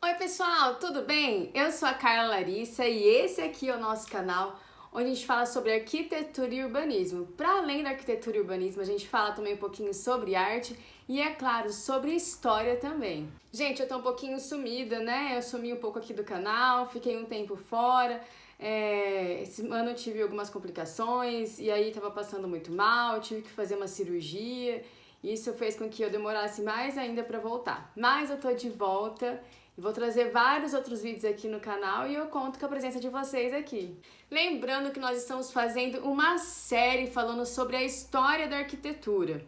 Oi pessoal, tudo bem? Eu sou a Carla Larissa e esse aqui é o nosso canal onde a gente fala sobre arquitetura e urbanismo. Para além da arquitetura e urbanismo, a gente fala também um pouquinho sobre arte e, é claro, sobre história também. Gente, eu tô um pouquinho sumida, né? Eu sumi um pouco aqui do canal, fiquei um tempo fora. Esse ano eu tive algumas complicações e aí tava passando muito mal, tive que fazer uma cirurgia. Isso fez com que eu demorasse mais ainda para voltar. Mas eu tô de volta e vou trazer vários outros vídeos aqui no canal e eu conto com a presença de vocês aqui. Lembrando que nós estamos fazendo uma série falando sobre a história da arquitetura.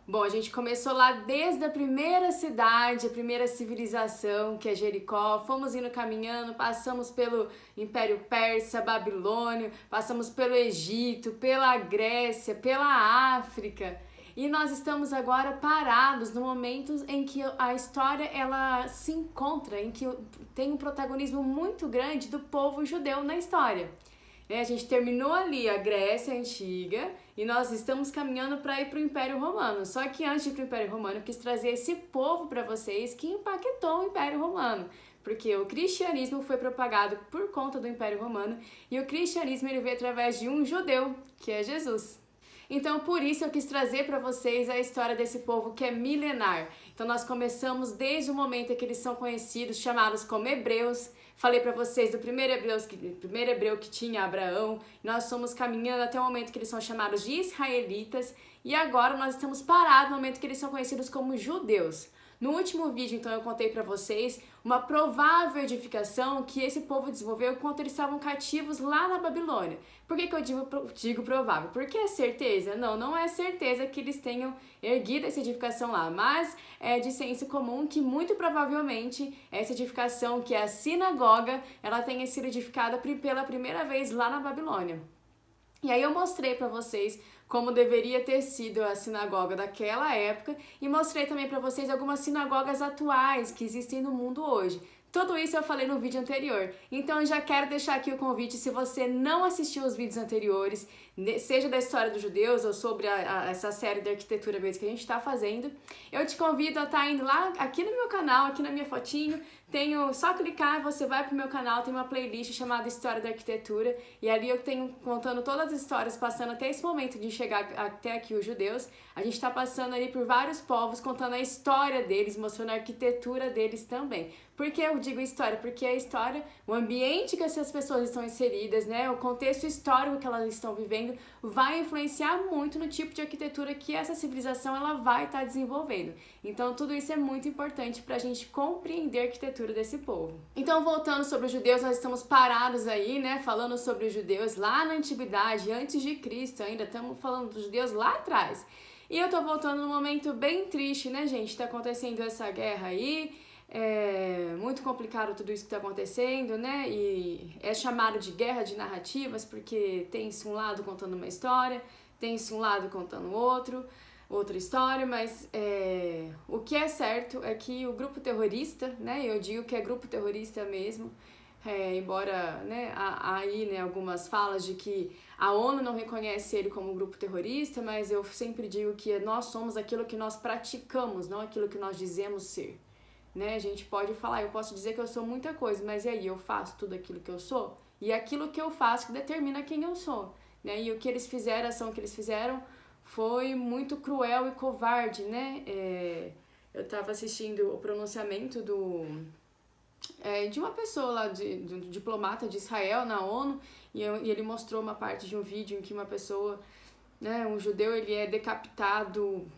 Bom, a gente começou lá desde a primeira cidade, a primeira civilização, que é Jericó. Fomos indo caminhando, passamos pelo Império Persa, Babilônio, passamos pelo Egito, pela Grécia, pela África. E nós estamos agora parados no momento em que a história ela se encontra, em que tem um protagonismo muito grande do povo judeu na história. A gente terminou ali a Grécia Antiga e nós estamos caminhando para ir para o Império Romano. Só que antes de ir para o Império Romano, eu quis trazer esse povo para vocês que impactou o Império Romano. Porque o cristianismo foi propagado por conta do Império Romano e o cristianismo ele veio através de um judeu, que é Jesus. Então, por isso eu quis trazer para vocês a história desse povo que é milenar. Então, nós começamos desde o momento em que eles são conhecidos, chamados como hebreus. Falei para vocês do primeiro hebreu que tinha Abraão. Nós fomos caminhando até o momento que eles são chamados de israelitas. E agora nós estamos parados no momento que eles são conhecidos como judeus. No último vídeo, então, eu contei para vocês uma provável edificação que esse povo desenvolveu enquanto eles estavam cativos lá na Babilônia. Por que eu digo provável? Porque é certeza? Não, não é certeza que eles tenham erguido essa edificação lá, mas é de senso comum que muito provavelmente essa edificação, que é a sinagoga, ela tenha sido edificada pela primeira vez lá na Babilônia. E aí eu mostrei para vocês como deveria ter sido a sinagoga daquela época e mostrei também para vocês algumas sinagogas atuais que existem no mundo hoje. Tudo isso eu falei no vídeo anterior, então eu já quero deixar aqui o convite, se você não assistiu os vídeos anteriores, seja da história dos judeus ou sobre essa série de arquitetura mesmo que a gente está fazendo, eu te convido a estar indo lá aqui no meu canal, aqui na minha fotinho, só clicar, você vai pro meu canal, tem uma playlist chamada História da Arquitetura e ali eu tenho contando todas as histórias, passando até esse momento de chegar até aqui os judeus. A gente está passando ali por vários povos, contando a história deles, mostrando a arquitetura deles também. Por que eu digo história? Porque a história, o ambiente que essas pessoas estão inseridas, né, o contexto histórico que elas estão vivendo, vai influenciar muito no tipo de arquitetura que essa civilização ela vai estar desenvolvendo. Então tudo isso é muito importante para a gente compreender a arquitetura desse povo. Então, voltando sobre os judeus, nós estamos parados aí, né, falando sobre os judeus lá na antiguidade, antes de Cristo ainda, estamos falando dos judeus lá atrás. E eu tô voltando num momento bem triste, né, gente? Tá acontecendo essa guerra aí, é muito complicado tudo isso que tá acontecendo, né? E é chamado de guerra de narrativas, porque tem-se um lado contando uma história, tem-se um lado contando outra história, mas o que é certo é que o grupo terrorista, né, eu digo que é grupo terrorista mesmo, embora, né, há aí, né, algumas falas de que a ONU não reconhece ele como um grupo terrorista, mas eu sempre digo que nós somos aquilo que nós praticamos, não aquilo que nós dizemos ser. Né? A gente pode falar, eu posso dizer que eu sou muita coisa, mas e aí, eu faço tudo aquilo que eu sou? E aquilo que eu faço que determina quem eu sou. Né? E o que eles fizeram, a ação que eles fizeram, foi muito cruel e covarde, né? Eu estava assistindo o pronunciamento de uma pessoa lá, de um diplomata de Israel na ONU, e ele mostrou uma parte de um vídeo em que uma pessoa, né, um judeu, ele é decapitado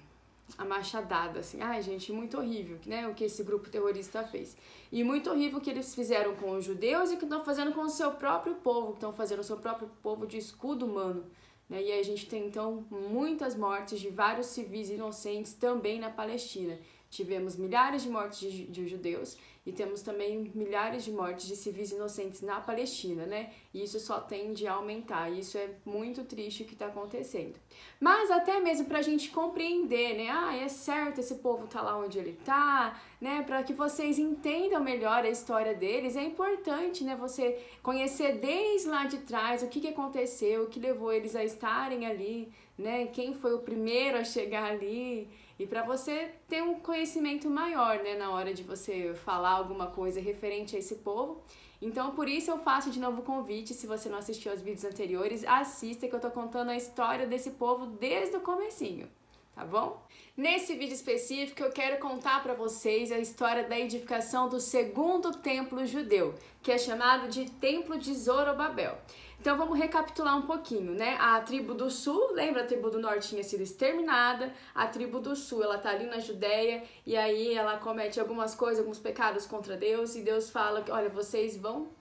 a machadada, assim. Ai, gente, muito horrível, né, o que esse grupo terrorista fez. E muito horrível o que eles fizeram com os judeus e o que estão fazendo com o seu próprio povo, que estão fazendo o seu próprio povo de escudo humano. Né? E aí a gente tem, então, muitas mortes de vários civis inocentes também na Palestina. Tivemos milhares de mortes de judeus e temos também milhares de mortes de civis inocentes na Palestina, né? E isso só tende a aumentar, e isso é muito triste o que está acontecendo. Mas até mesmo para a gente compreender, né? Ah, é certo, esse povo tá lá onde ele tá, né? Para que vocês entendam melhor a história deles, é importante, né? Você conhecer desde lá de trás o que aconteceu, o que levou eles a estarem ali, né? Quem foi o primeiro a chegar ali. e para você ter um conhecimento maior, né, na hora de você falar alguma coisa referente a esse povo. Então, por isso eu faço de novo o convite, se você não assistiu aos vídeos anteriores, assista que eu tô contando a história desse povo desde o comecinho, tá bom? Nesse vídeo específico eu quero contar para vocês a história da edificação do segundo templo judeu, que é chamado de Templo de Zorobabel. Então vamos recapitular um pouquinho, né? A tribo do sul, lembra, a tribo do norte tinha sido exterminada, a tribo do sul, ela tá ali na Judéia, e aí ela comete algumas coisas, alguns pecados contra Deus, e Deus fala que, olha,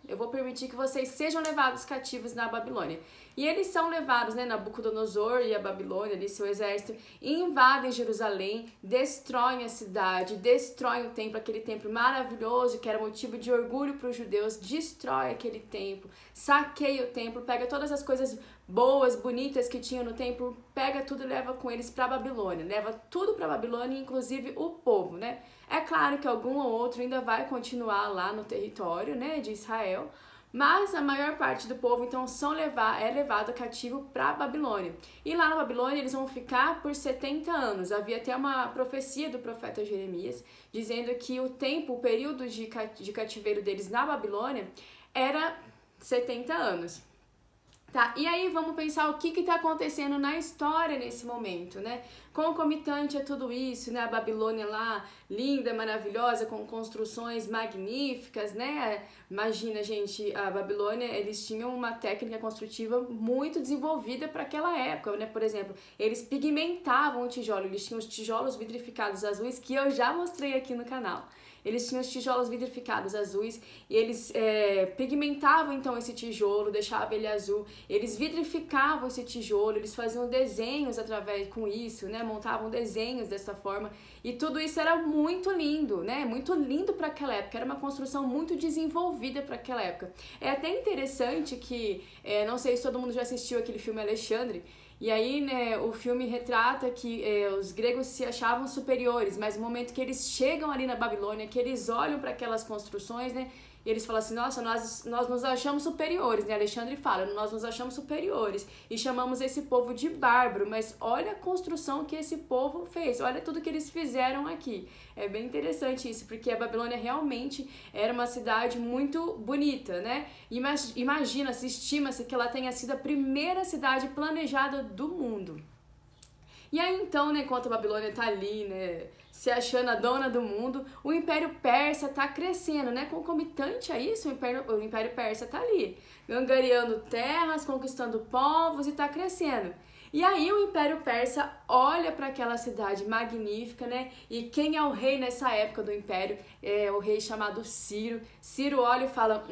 eu vou permitir que vocês sejam levados cativos na Babilônia. E eles são levados, né, Nabucodonosor e a Babilônia, ali seu exército, invadem Jerusalém, destroem a cidade, destroem o templo, aquele templo maravilhoso que era motivo de orgulho para os judeus, destrói aquele templo, saqueia o templo, pega todas as coisas boas, bonitas que tinham no templo, pega tudo e leva com eles para a Babilônia, leva tudo para a Babilônia, inclusive o povo, né? É claro que algum ou outro ainda vai continuar lá no território, né, de Israel, mas a maior parte do povo, então, é levado cativo para a Babilônia. E lá na Babilônia eles vão ficar por 70 anos. Havia até uma profecia do profeta Jeremias, dizendo que o período de cativeiro deles na Babilônia era 70 anos. Tá, e aí vamos pensar o que está acontecendo na história nesse momento, né? Concomitante a tudo isso, né? A Babilônia lá, linda, maravilhosa, com construções magníficas, né? Imagina, gente, a Babilônia, eles tinham uma técnica construtiva muito desenvolvida para aquela época, né? Por exemplo, eles pigmentavam o tijolo, eles tinham os tijolos vitrificados azuis, que eu já mostrei aqui no canal. Eles tinham os tijolos vitrificados azuis e eles pigmentavam então esse tijolo, deixavam ele azul. Eles vitrificavam esse tijolo, eles faziam desenhos com isso, né? Montavam desenhos dessa forma. E tudo isso era muito lindo, né? Muito lindo para aquela época. Era uma construção muito desenvolvida para aquela época. É até interessante que, não sei se todo mundo já assistiu aquele filme Alexandre. E aí, né, o filme retrata que os gregos se achavam superiores, mas no momento que eles chegam ali na Babilônia, que eles olham para aquelas construções, né, e eles falam assim, nossa, nós nos achamos superiores, né, Alexandre fala, nós nos achamos superiores e chamamos esse povo de bárbaro, mas olha a construção que esse povo fez, olha tudo que eles fizeram aqui. É bem interessante isso, porque a Babilônia realmente era uma cidade muito bonita, né? Imagina-se, estima-se que ela tenha sido a primeira cidade planejada do mundo. E aí então, né, enquanto a Babilônia tá ali, né, se achando a dona do mundo, o Império Persa tá crescendo, né? Concomitante a isso, o Império Persa tá ali, angariando terras, conquistando povos e tá crescendo. E aí o Império Persa olha para aquela cidade magnífica, né? E quem é o rei nessa época do Império? É o rei chamado Ciro. Ciro olha e fala,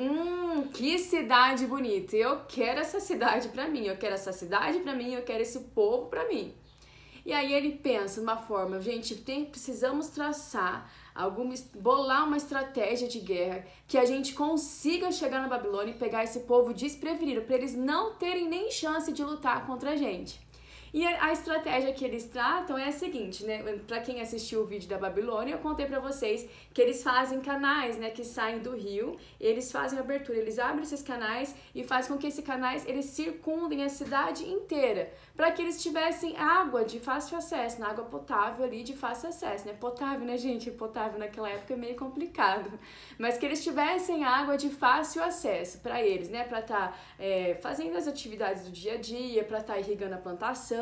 que cidade bonita, eu quero essa cidade para mim, eu quero essa cidade para mim, eu quero esse povo para mim. E aí ele pensa de uma forma, gente, precisamos bolar uma estratégia de guerra que a gente consiga chegar na Babilônia e pegar esse povo desprevenido, para eles não terem nem chance de lutar contra a gente. E a estratégia que eles tratam é a seguinte, né? Para quem assistiu o vídeo da Babilônia, eu contei para vocês que eles fazem canais, né, que saem do rio, eles fazem abertura, eles abrem esses canais e fazem com que esses canais eles circundem a cidade inteira, para que eles tivessem água de fácil acesso, na água potável ali de fácil acesso, né? Potável, né, gente? Potável naquela época é meio complicado, mas que eles tivessem água de fácil acesso para eles, né? Para estar fazendo as atividades do dia a dia, para estar irrigando a plantação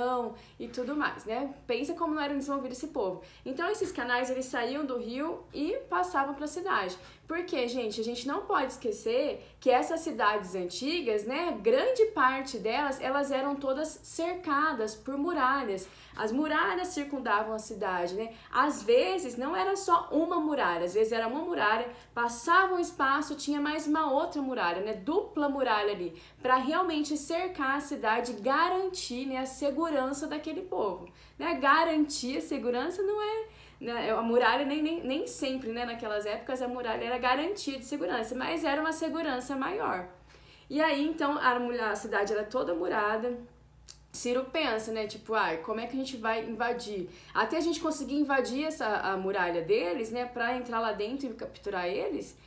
e tudo mais, né? Pensa como não era desenvolvido esse povo. Então esses canais eles saíam do rio e passavam para a cidade. Porque, gente, a gente não pode esquecer que essas cidades antigas, né, grande parte delas, elas eram todas cercadas por muralhas. As muralhas circundavam a cidade, né? Às vezes não era só uma muralha, às vezes era uma muralha, passava um espaço, tinha mais uma outra muralha, né? Dupla muralha ali, para realmente cercar a cidade e garantir, né, a segurança daquele povo, né? Garantir a segurança não é... A muralha nem sempre, né, naquelas épocas, a muralha era garantia de segurança, mas era uma segurança maior. E aí, então, a cidade era toda murada. Ciro pensa, né, tipo, como é que a gente vai invadir? Até a gente conseguir invadir a muralha deles, né, pra entrar lá dentro e capturar eles,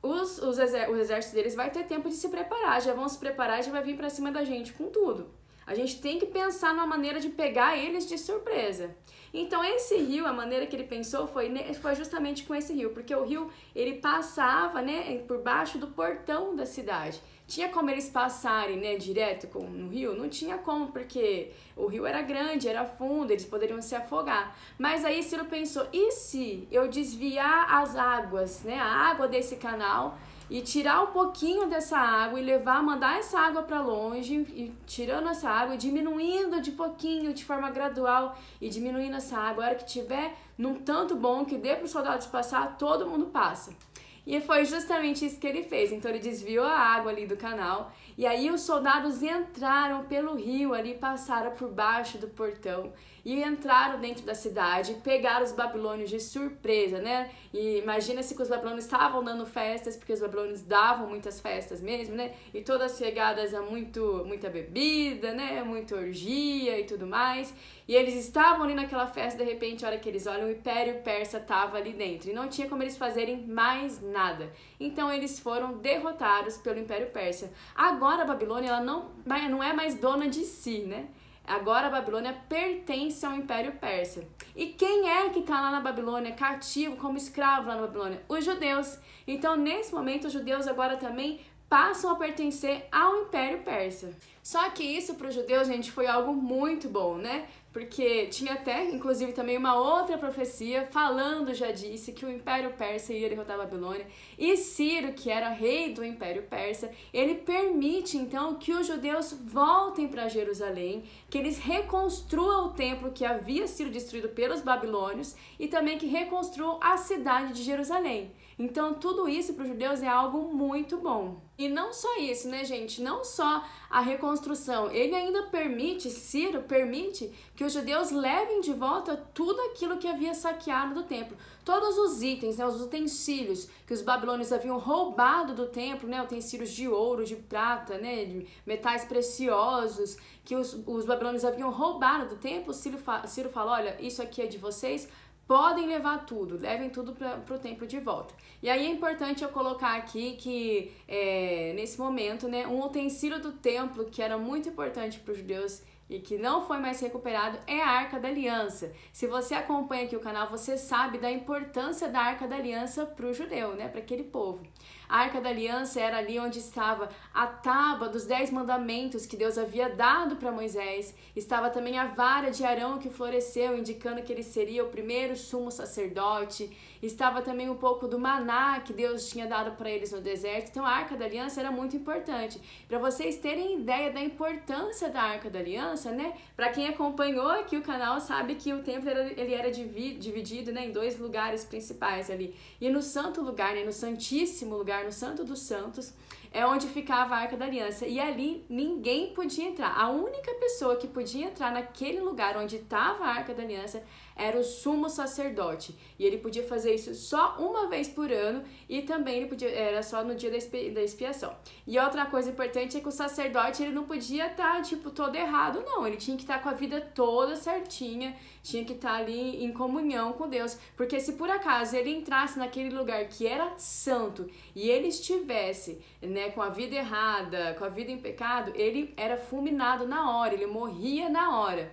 o exército deles vai ter tempo de se preparar, já vão se preparar e já vai vir pra cima da gente com tudo. A gente tem que pensar numa maneira de pegar eles de surpresa. Então esse rio, a maneira que ele pensou foi justamente com esse rio, porque o rio ele passava, né, por baixo do portão da cidade. Tinha como eles passarem, né, direto no rio? Não tinha como, porque o rio era grande, era fundo, eles poderiam se afogar. Mas aí Ciro pensou, e se eu desviar as águas, né, a água desse canal e tirar um pouquinho dessa água e mandar essa água para longe, e tirando essa água, diminuindo de pouquinho, de forma gradual, e diminuindo essa água, a hora que tiver num tanto bom que dê para os soldados passar, todo mundo passa. E foi justamente isso que ele fez. Então ele desviou a água ali do canal, e aí os soldados entraram pelo rio ali, passaram por baixo do portão e entraram dentro da cidade, pegaram os babilônios de surpresa, né? E imagina-se que os babilônios estavam dando festas, porque os babilônios davam muitas festas mesmo, né? E todas regadas a muita bebida, né? Muita orgia e tudo mais. E eles estavam ali naquela festa, de repente, a hora que eles olham, o Império Persa estava ali dentro. E não tinha como eles fazerem mais nada. Então eles foram derrotados pelo Império Persa. Agora a Babilônia ela não é mais dona de si, né? Agora a Babilônia pertence ao Império Persa. E quem é que está lá na Babilônia, cativo, como escravo lá na Babilônia? Os judeus. Então, nesse momento, os judeus agora também passam a pertencer ao Império Persa. Só que isso para os judeus, gente, foi algo muito bom, né? Porque tinha até, inclusive, também uma outra profecia falando, já disse, que o Império Persa ia derrotar a Babilônia. E Ciro, que era rei do Império Persa, ele permite, então, que os judeus voltem para Jerusalém, que eles reconstruam o templo que havia sido destruído pelos babilônios e também que reconstruam a cidade de Jerusalém. Então, tudo isso para os judeus é algo muito bom. E não só isso, né, gente? Não só a reconstrução. Ele ainda Ciro permite que os judeus levem de volta tudo aquilo que havia saqueado do templo. Todos os itens, né, os utensílios que os babilônios haviam roubado do templo, né, utensílios de ouro, de prata, né, de metais preciosos, que os babilônios haviam roubado do templo. Ciro fala, olha, isso aqui é de vocês, podem levar tudo, levem tudo para o templo de volta. E aí é importante eu colocar aqui que, nesse momento, né, um utensílio do templo que era muito importante para os judeus e que não foi mais recuperado é a Arca da Aliança. Se você acompanha aqui o canal, você sabe da importância da Arca da Aliança para o judeu, né, para aquele povo. A Arca da Aliança era ali onde estava a tábua dos 10 mandamentos que Deus havia dado para Moisés. Estava também a vara de Arão que floresceu, indicando que ele seria o primeiro sumo sacerdote. Estava também um pouco do maná que Deus tinha dado para eles no deserto. Então a Arca da Aliança era muito importante. Para vocês terem ideia da importância da Arca da Aliança, né? Para quem acompanhou aqui o canal sabe que o templo ele era dividido, né, em 2 lugares principais ali. E no santo lugar, né, no santíssimo lugar, no Santo dos Santos, é onde ficava a Arca da Aliança. E ali ninguém podia entrar. A única pessoa que podia entrar naquele lugar onde estava a Arca da Aliança era o sumo sacerdote. E ele podia fazer isso só uma vez por ano e também era só no dia da expiação. E outra coisa importante é que o sacerdote ele não podia estar, todo errado, não. Ele tinha que estar com a vida toda certinha, tinha que estar ali em comunhão com Deus. Porque se por acaso ele entrasse naquele lugar que era santo e ele estivesse, né, com a vida errada, com a vida em pecado, ele era fulminado na hora, ele morria na hora.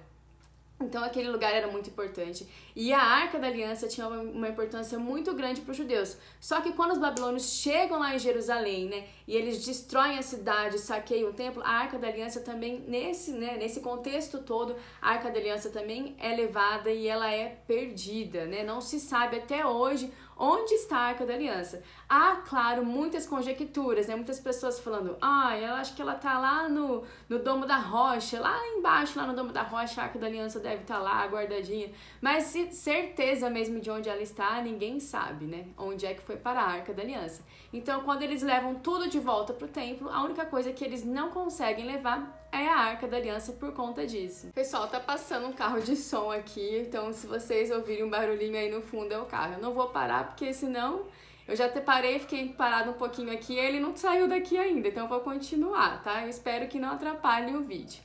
Então aquele lugar era muito importante. E a Arca da Aliança tinha uma importância muito grande para os judeus. Só que quando os babilônios chegam lá em Jerusalém, né, e eles destroem a cidade, saqueiam o templo, a Arca da Aliança também, nesse contexto todo, a Arca da Aliança também é levada e ela é perdida, né? Não se sabe até hoje onde está a Arca da Aliança. Há, claro, muitas conjecturas, né? Muitas pessoas falando, eu acho que ela tá lá no Domo da Rocha, lá embaixo, lá no Domo da Rocha, a Arca da Aliança deve estar lá, guardadinha. Mas certeza mesmo de onde ela está, ninguém sabe, né? Onde é que foi para a Arca da Aliança. Então, quando eles levam tudo de volta pro templo, a única coisa que eles não conseguem levar é a Arca da Aliança por conta disso. Pessoal, tá passando um carro de som aqui, então se vocês ouvirem um barulhinho aí no fundo é o carro. Eu não vou parar porque senão eu já até parei, fiquei parado um pouquinho aqui e ele não saiu daqui ainda, então eu vou continuar, tá? Eu espero que não atrapalhe o vídeo.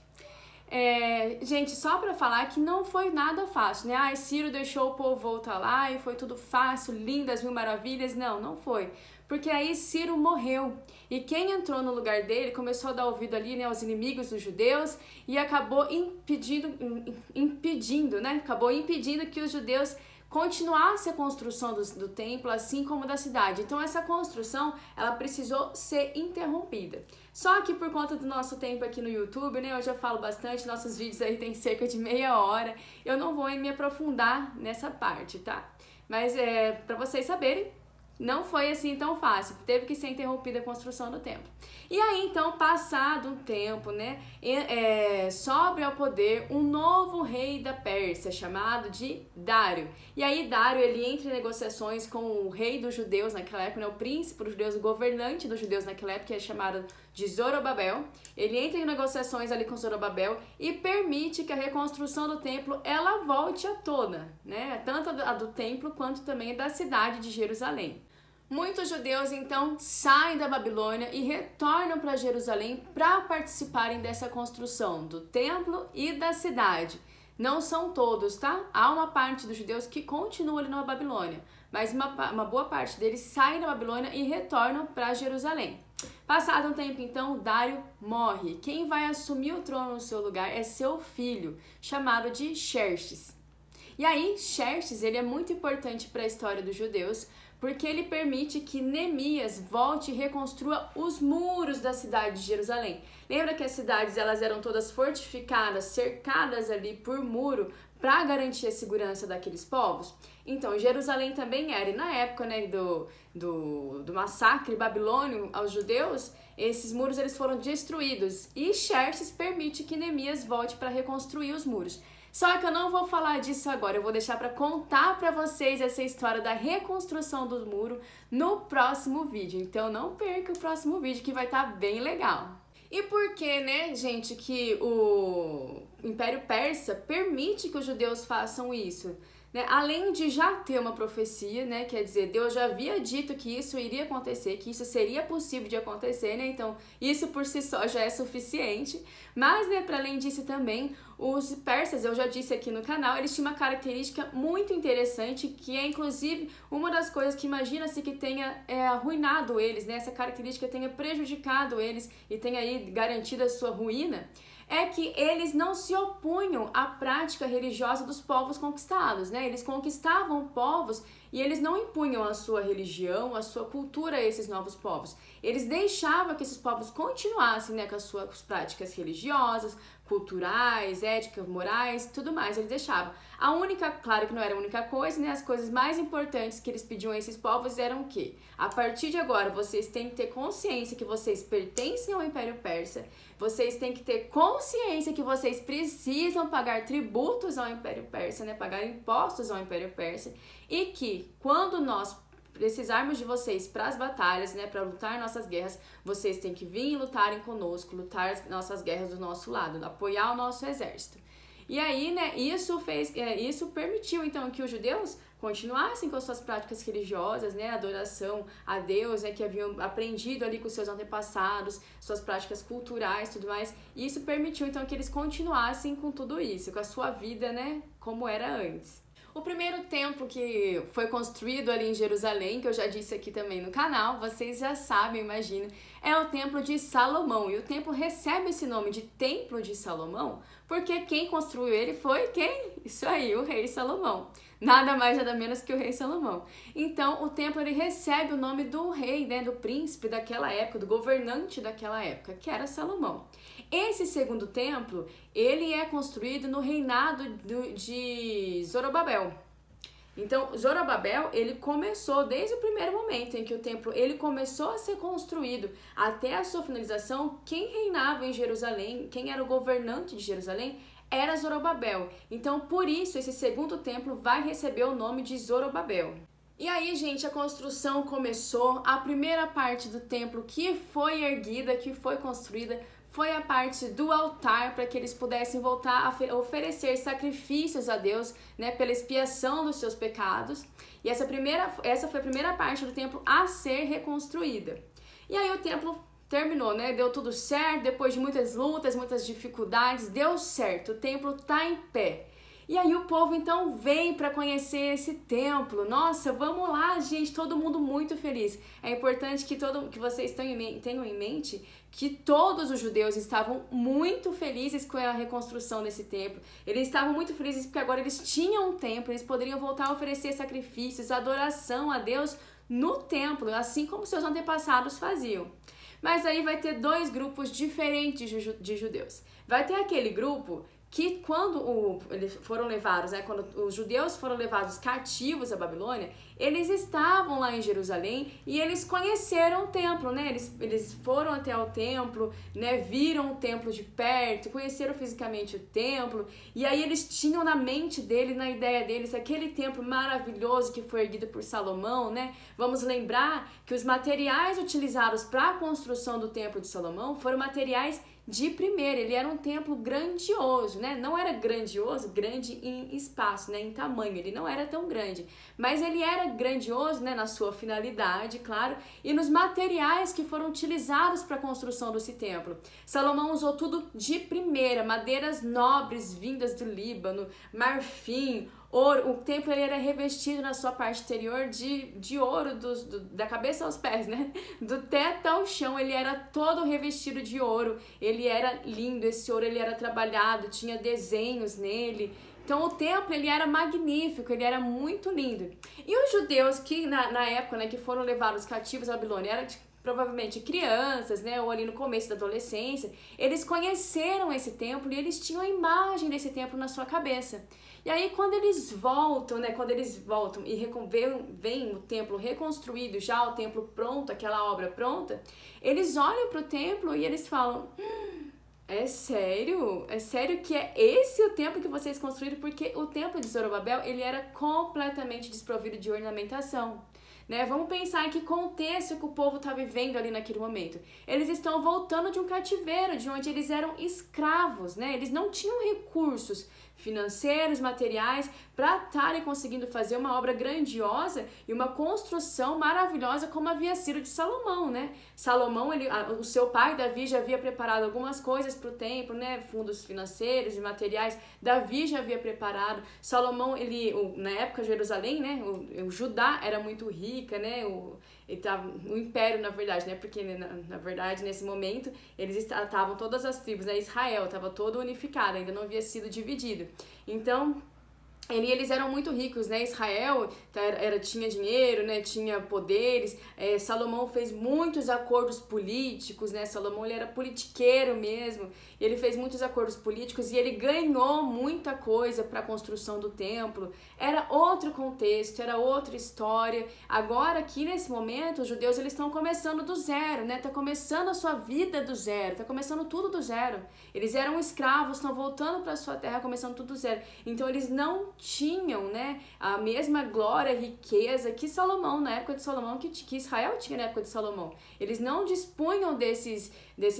Gente, só para falar que não foi nada fácil, né? Ciro deixou o povo voltar lá e foi tudo fácil, lindas, mil maravilhas. Não foi. Porque aí Ciro morreu. E quem entrou no lugar dele começou a dar ouvido ali, né, aos inimigos dos judeus e acabou impedindo, né? Acabou impedindo que os judeus continuasse a construção do templo, assim como da cidade. Então essa construção, ela precisou ser interrompida. Só que por conta do nosso tempo aqui no YouTube, né, eu já falo bastante, nossos vídeos aí tem cerca de meia hora, eu não vou me aprofundar nessa parte, tá? Mas para vocês saberem, não foi assim tão fácil, teve que ser interrompida a construção do templo. E aí então, passado um tempo, né, sobe ao poder um novo rei da Pérsia, chamado de Dário. E aí Dário, ele entra em negociações com o rei dos judeus naquela época, né, o príncipe dos judeus, o governante dos judeus naquela época, que é chamado de Zorobabel. Ele entra em negociações ali com Zorobabel e permite que a reconstrução do templo, ela volte à tona, né, tanto a do templo quanto também da cidade de Jerusalém. Muitos judeus então saem da Babilônia e retornam para Jerusalém para participarem dessa construção do templo e da cidade. Não são todos, tá? Há uma parte dos judeus que continua ali na Babilônia, mas uma boa parte deles saem da Babilônia e retornam para Jerusalém. Passado um tempo então, Dário morre. Quem vai assumir o trono no seu lugar é seu filho, chamado de Xerxes. E aí, Xerxes, ele é muito importante para a história dos judeus, porque ele permite que Neemias volte e reconstrua os muros da cidade de Jerusalém. Lembra que as cidades, elas eram todas fortificadas, cercadas ali por muro, para garantir a segurança daqueles povos? Então, Jerusalém também era, e na época, né, do massacre babilônio aos judeus, esses muros eles foram destruídos, e Xerxes permite que Neemias volte para reconstruir os muros. Só que eu não vou falar disso agora, eu vou deixar para contar para vocês essa história da reconstrução do muro no próximo vídeo. Então não perca o próximo vídeo que vai estar bem legal. E por que, né, gente, que o Império Persa permite que os judeus façam isso? Né? Além de já ter uma profecia, né? Quer dizer, Deus já havia dito que isso iria acontecer, que isso seria possível de acontecer, né? Então, isso por si só já é suficiente. Mas, né, para além disso também, os persas, eu já disse aqui no canal, eles tinham uma característica muito interessante, que é inclusive uma das coisas que imagina-se que tenha arruinado eles, né? Essa característica tenha prejudicado eles e tenha aí garantido a sua ruína, é que eles não se opunham à prática religiosa dos povos conquistados, né? Eles conquistavam povos e eles não impunham a sua religião, a sua cultura a esses novos povos. Eles deixavam que esses povos continuassem, né, com as suas práticas religiosas, culturais, éticas, morais, tudo mais, eles deixavam. A única, claro que não era a única coisa, né? As coisas mais importantes que eles pediam a esses povos eram o quê? A partir de agora, vocês têm que ter consciência que vocês pertencem ao Império Persa, vocês têm que ter consciência que vocês precisam pagar tributos ao Império Persa, né? Pagar impostos ao Império Persa, e que quando nós precisarmos de vocês para as batalhas, né, para lutar nossas guerras, vocês têm que vir e lutarem conosco, lutar as nossas guerras do nosso lado, apoiar o nosso exército. E aí, né, isso permitiu então que os judeus continuassem com suas práticas religiosas, né, adoração a Deus, né, que haviam aprendido ali com seus antepassados, suas práticas culturais, tudo mais. E isso permitiu então que eles continuassem com tudo isso, com a sua vida, né, como era antes. O primeiro templo que foi construído ali em Jerusalém, que eu já disse aqui também no canal, vocês já sabem, imagino, é o Templo de Salomão. E o templo recebe esse nome de Templo de Salomão porque quem construiu ele foi quem? Isso aí, o rei Salomão. Nada mais, nada menos que o rei Salomão. Então, o templo ele recebe o nome do rei, né, do príncipe daquela época, do governante daquela época, que era Salomão. Esse segundo templo, ele é construído no reinado de Zorobabel. Então, Zorobabel, ele começou desde o primeiro momento em que o templo ele começou a ser construído até a sua finalização. Quem reinava em Jerusalém, quem era o governante de Jerusalém, era Zorobabel. Então, por isso, esse segundo templo vai receber o nome de Zorobabel. E aí, gente, a construção começou. A primeira parte do templo que foi erguida, que foi construída, foi a parte do altar, para que eles pudessem voltar a oferecer sacrifícios a Deus, né, pela expiação dos seus pecados. E essa foi a primeira parte do templo a ser reconstruída. E aí o templo terminou, né? Deu tudo certo, depois de muitas lutas, muitas dificuldades, deu certo, o templo tá em pé. E aí o povo então vem para conhecer esse templo. Nossa, vamos lá, gente, todo mundo muito feliz. É importante que vocês tenham em mente que todos os judeus estavam muito felizes com a reconstrução desse templo. Eles estavam muito felizes porque agora eles tinham um templo, eles poderiam voltar a oferecer sacrifícios, adoração a Deus no templo, assim como seus antepassados faziam. Mas aí vai ter dois grupos diferentes de judeus. Vai ter aquele grupo que quando eles foram levados, né, quando os judeus foram levados cativos à Babilônia, eles estavam lá em Jerusalém e eles conheceram o templo, né? Eles foram até o templo, né, viram o templo de perto, conheceram fisicamente o templo, e aí eles tinham na mente deles, na ideia deles, aquele templo maravilhoso que foi erguido por Salomão, né? Vamos lembrar que os materiais utilizados para a construção do templo de Salomão foram materiais de primeira. Ele era um templo grandioso, né? Não era grandioso, grande em espaço, né? Em tamanho, ele não era tão grande, mas ele era grandioso, né? Na sua finalidade, claro, e nos materiais que foram utilizados para a construção desse templo. Salomão usou tudo de primeira, madeiras nobres vindas do Líbano, marfim, ouro. O templo ele era revestido na sua parte exterior de ouro, da cabeça aos pés, né? Do teto ao chão, ele era todo revestido de ouro. Ele era lindo, esse ouro ele era trabalhado, tinha desenhos nele. Então o templo ele era magnífico, ele era muito lindo. E os judeus que na época, né, que foram levados cativos à Babilônia, eram provavelmente crianças, né, ou ali no começo da adolescência, eles conheceram esse templo e eles tinham a imagem desse templo na sua cabeça. E aí quando eles voltam, né, e veem o templo reconstruído, já o templo pronto, aquela obra pronta, eles olham para o templo e eles falam: é sério? É sério que é esse o templo que vocês construíram? Porque o templo de Zorobabel, ele era completamente desprovido de ornamentação. Né? Vamos pensar em que contexto que o povo está vivendo ali naquele momento. Eles estão voltando de um cativeiro, de onde eles eram escravos, né? Eles não tinham recursos financeiros, materiais, para estarem conseguindo fazer uma obra grandiosa e uma construção maravilhosa como havia sido de Salomão, né? Salomão, o seu pai, Davi, já havia preparado algumas coisas para o templo, né? Fundos financeiros e materiais, Davi já havia preparado. Salomão, na época, Jerusalém, né? O Judá era muito rica, né? O império, na verdade, né? Porque, na verdade, nesse momento, eles estavam todas as tribos, né? Israel estava todo unificado, ainda não havia sido dividido. Então, eles eram muito ricos, né? Israel tinha dinheiro, né? Tinha poderes. Salomão fez muitos acordos políticos, né? Salomão ele era politiqueiro mesmo. Ele fez muitos acordos políticos e ele ganhou muita coisa para a construção do templo. Era outro contexto, era outra história. Agora, aqui nesse momento, os judeus eles estão começando do zero, né? Tá começando a sua vida do zero, tá começando tudo do zero. Eles eram escravos, estão voltando para sua terra, começando tudo do zero. Então, eles não tinham, né, a mesma glória e riqueza que Salomão, na época de Salomão, que Israel tinha na época de Salomão. Eles não dispunham desses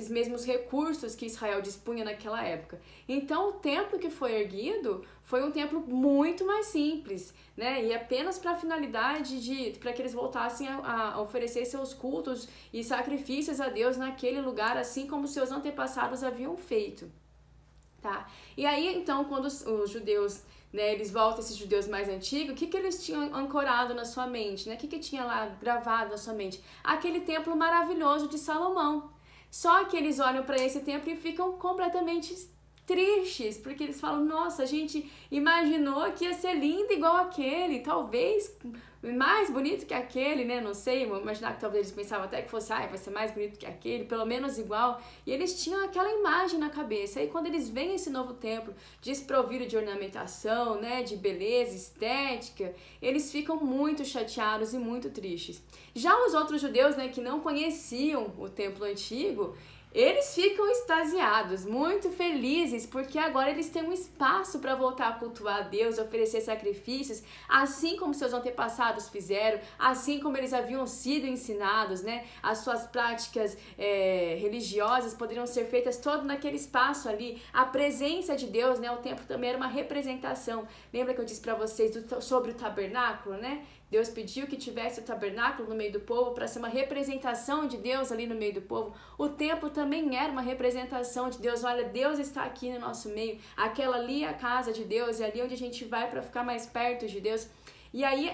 mesmos recursos que Israel dispunha naquela época. Então, o templo que foi erguido foi um templo muito mais simples, né, e apenas para a finalidade para que eles voltassem a oferecer seus cultos e sacrifícios a Deus naquele lugar, assim como seus antepassados haviam feito. Tá? E aí, então, quando os judeus, né, eles voltam, esses judeus mais antigos, o que eles tinham ancorado na sua mente, né? O que tinha lá gravado na sua mente? Aquele templo maravilhoso de Salomão. Só que eles olham para esse templo e ficam completamente tristes, porque eles falam: nossa, a gente imaginou que ia ser lindo igual aquele, talvez mais bonito que aquele, né? Não sei, vou imaginar que talvez eles pensavam até que fosse, vai ser mais bonito que aquele, pelo menos igual. E eles tinham aquela imagem na cabeça. E quando eles veem esse novo templo desprovido de ornamentação, né, de beleza, estética, eles ficam muito chateados e muito tristes. Já os outros judeus, né, que não conheciam o templo antigo, eles ficam extasiados, muito felizes, porque agora eles têm um espaço para voltar a cultuar a Deus, oferecer sacrifícios, assim como seus antepassados fizeram, assim como eles haviam sido ensinados, né? As suas práticas religiosas poderiam ser feitas todo naquele espaço ali. A presença de Deus, né? O templo também era uma representação. Lembra que eu disse para vocês sobre o tabernáculo, né? Deus pediu que tivesse o tabernáculo no meio do povo para ser uma representação de Deus ali no meio do povo. O templo também era uma representação de Deus. Olha, Deus está aqui no nosso meio. Aquela ali é a casa de Deus, é ali onde a gente vai para ficar mais perto de Deus. E aí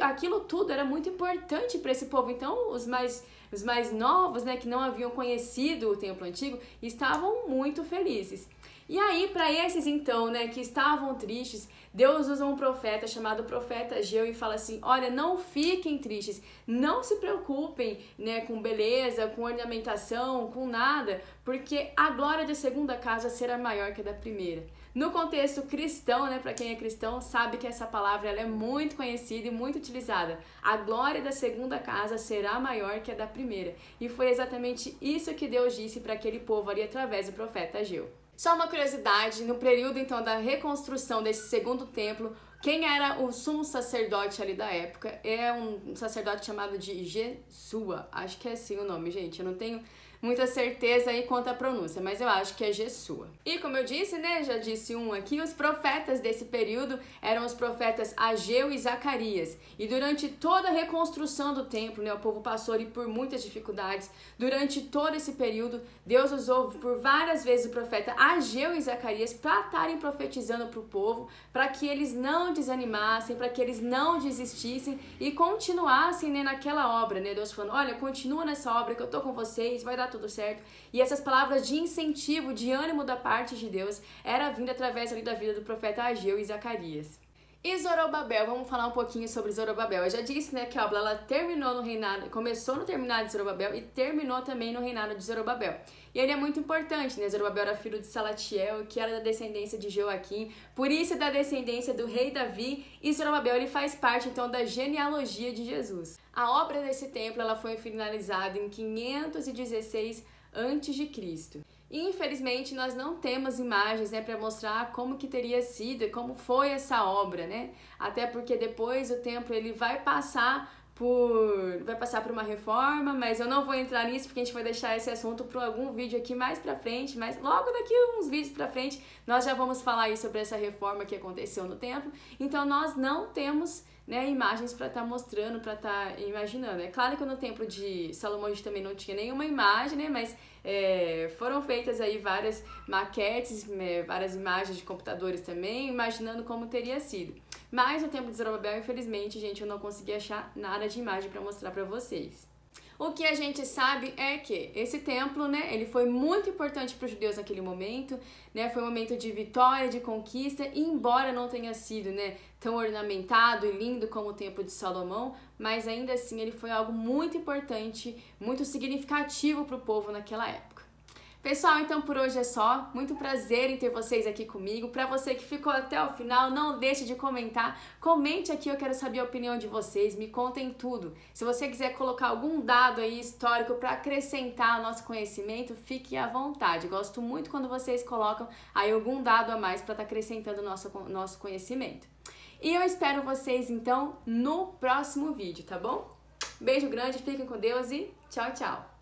aquilo tudo era muito importante para esse povo. Então os mais novos, né, que não haviam conhecido o templo antigo, estavam muito felizes. E aí, para esses então, né, que estavam tristes, Deus usa um profeta chamado profeta Ageu e fala assim: olha, não fiquem tristes, não se preocupem, né, com beleza, com ornamentação, com nada, porque a glória da segunda casa será maior que a da primeira. No contexto cristão, né, para quem é cristão, sabe que essa palavra ela é muito conhecida e muito utilizada. A glória da segunda casa será maior que a da primeira. E foi exatamente isso que Deus disse para aquele povo ali através do profeta Ageu. Só uma curiosidade, no período então da reconstrução desse segundo templo, quem era o sumo sacerdote ali da época é um sacerdote chamado de Jesua. Acho que é assim o nome, gente. Eu não tenho muita certeza aí quanto à pronúncia, mas eu acho que é Jesua. E como eu disse, né, já disse um aqui, os profetas desse período eram os profetas Ageu e Zacarias. E durante toda a reconstrução do templo, né, o povo passou ali por muitas dificuldades. Durante todo esse período, Deus usou por várias vezes o profeta Ageu e Zacarias para estarem profetizando para o povo, para que eles não desanimassem, para que eles não desistissem e continuassem, né, naquela obra, né? Deus falando: olha, continua nessa obra que eu tô com vocês, vai dar tudo certo. E essas palavras de incentivo, de ânimo da parte de Deus, era vinda através ali da vida do profeta Ageu e Zacarias. E Zorobabel, vamos falar um pouquinho sobre Zorobabel. Eu já disse, né, que a obra ela terminou no reinado, começou no reinado de Zorobabel e terminou também no reinado de Zorobabel. E ele é muito importante, né? Zorobabel era filho de Salatiel, que era da descendência de Joaquim, por isso é da descendência do rei Davi, e Zorobabel ele faz parte então da genealogia de Jesus. A obra desse templo ela foi finalizada em 516 a.C. E infelizmente nós não temos imagens, né, para mostrar como que teria sido e como foi essa obra, né? Até porque depois o templo ele vai passar por uma reforma, mas eu não vou entrar nisso porque a gente vai deixar esse assunto para algum vídeo aqui mais pra frente, mas logo daqui uns vídeos pra frente nós já vamos falar aí sobre essa reforma que aconteceu no templo. Então nós não temos, né, imagens para estar mostrando, para estar imaginando. É claro que no templo de Salomão a gente também não tinha nenhuma imagem, né, mas foram feitas aí várias maquetes, várias imagens de computadores também, imaginando como teria sido. Mas no templo de Zorobabel, infelizmente, gente, eu não consegui achar nada de imagem para mostrar para vocês. O que a gente sabe é que esse templo, né, ele foi muito importante para os judeus naquele momento, né, foi um momento de vitória, de conquista, e embora não tenha sido, né, tão ornamentado e lindo como o templo de Salomão, mas ainda assim ele foi algo muito importante, muito significativo para o povo naquela época. Pessoal, então por hoje é só. Muito prazer em ter vocês aqui comigo. Para você que ficou até o final, não deixe de comentar. Comente aqui, eu quero saber a opinião de vocês. Me contem tudo. Se você quiser colocar algum dado aí histórico para acrescentar ao nosso conhecimento, fique à vontade. Gosto muito quando vocês colocam aí algum dado a mais para estar acrescentando o nosso conhecimento. E eu espero vocês então no próximo vídeo, tá bom? Beijo grande, fiquem com Deus e tchau, tchau!